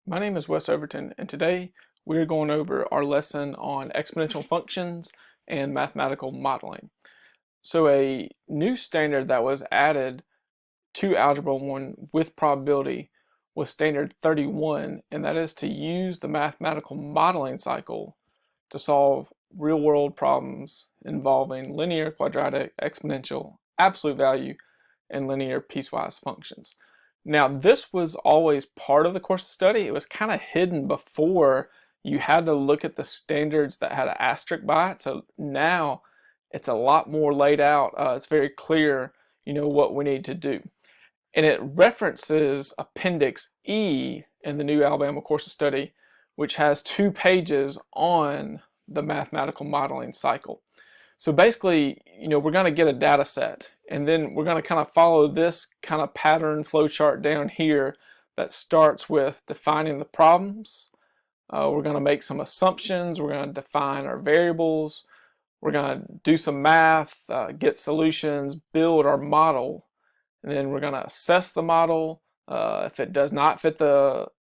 My name is Wes Overton, and today we're going over our lesson on exponential functions and mathematical modeling. So a new standard that was added to Algebra 1 with probability was standard 31, and that is to use the mathematical modeling cycle to solve real-world problems involving linear, quadratic, exponential, absolute value, and linear piecewise functions. Now, this was always part of the course of study. It was kind of hidden before. You had to look at the standards that had an asterisk by it. So now it's a lot more laid out. It's very clear, what we need to do. And it references Appendix E in the new Alabama course of study, which has 2 pages on the mathematical modeling cycle. So basically, we're going to get a data set, and then we're going to kind of follow this kind of pattern flow chart down here that starts with defining the problems. We're going to make some assumptions. We're going to define our variables. We're going to do some math, get solutions, build our model, and then we're going to assess the model. If it does not fit the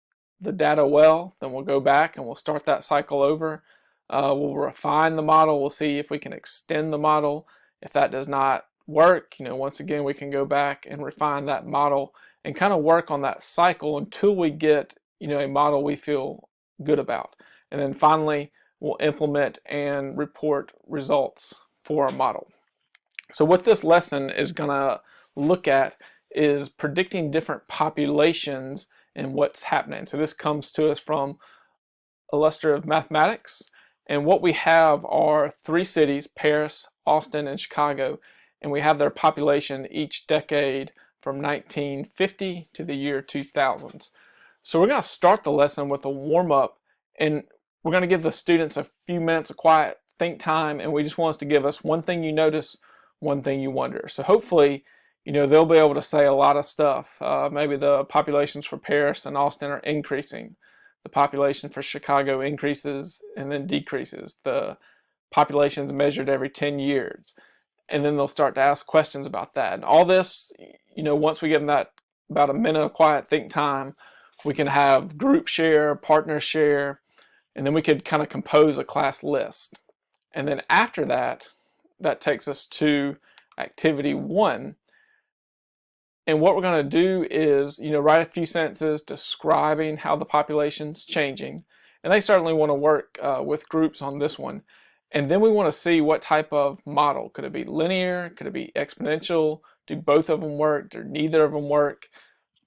data well, then we'll go back and we'll start that cycle over. We'll refine the model. We'll see if we can extend the model. If that does not work, once again, we can go back and refine that model and kind of work on that cycle until we get, a model we feel good about. And then finally, we'll implement and report results for our model. So what this lesson is going to look at is predicting different populations and what's happening. So this comes to us from Illustrative Mathematics. And what we have are 3 cities, Paris, Austin, and Chicago, and we have their population each decade from 1950 to the year 2000s. So we're going to start the lesson with a warm-up, and we're going to give the students a few minutes of quiet think time, and we just want us to give us one thing you notice, one thing you wonder. So hopefully, they'll be able to say a lot of stuff. Maybe the populations for Paris and Austin are increasing. The population for Chicago increases and then decreases. The population is measured every 10 years. And then they'll start to ask questions about that. And all this, once we give them that about a minute of quiet think time, we can have group share, partner share, and then we could kind of compose a class list. And then after that, that takes us to activity 1. And what we're going to do is, write a few sentences describing how the population's changing. And they certainly want to work with groups on this one. And then we want to see what type of model. Could it be linear? Could it be exponential? Do both of them work? Do neither of them work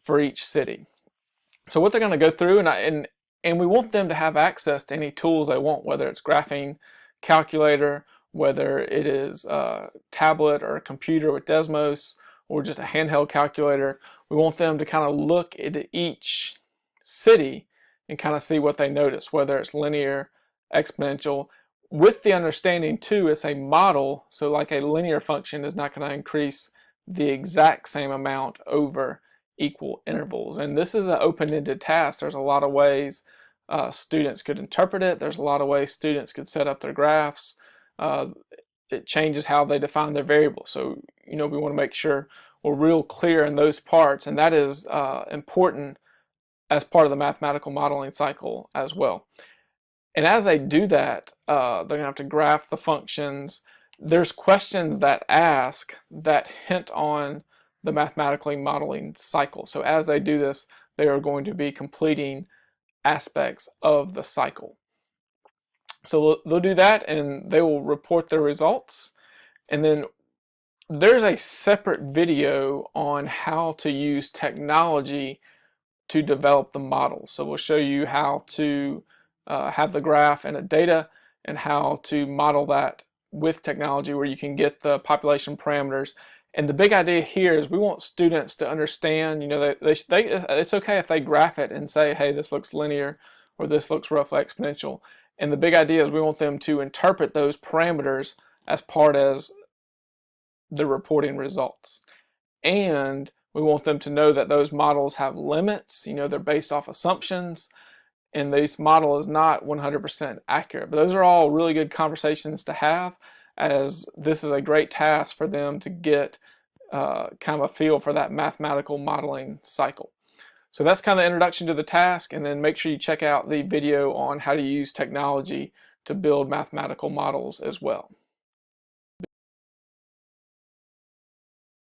for each city? So what they're going to go through, and we want them to have access to any tools they want, whether it's graphing calculator, whether it is a tablet or a computer with Desmos, or just a handheld calculator. We want them to kind of look at each city and kind of see what they notice, whether it's linear, exponential, with the understanding too it's a model, so like a linear function is not going to increase the exact same amount over equal intervals. And this is an open-ended task. There's a lot of ways students could interpret it. There's a lot of ways students could set up their graphs. It changes how they define their variables. So, we want to make sure we're real clear in those parts, and that is important as part of the mathematical modeling cycle as well. And as they do that, they're going to have to graph the functions. There's questions that ask that hint on the mathematically modeling cycle. So as they do this, they are going to be completing aspects of the cycle. So they'll do that and they will report their results. And then there's a separate video on how to use technology to develop the model. So we'll show you how to have the graph and the data and how to model that with technology where you can get the population parameters. And the big idea here is we want students to understand, it's okay if they graph it and say, hey, this looks linear or this looks roughly exponential. And the big idea is we want them to interpret those parameters as part as the reporting results. And we want them to know that those models have limits. They're based off assumptions, and this model is not 100% accurate. But those are all really good conversations to have, as this is a great task for them to get kind of a feel for that mathematical modeling cycle. So that's kind of the introduction to the task, and then make sure you check out the video on how to use technology to build mathematical models as well.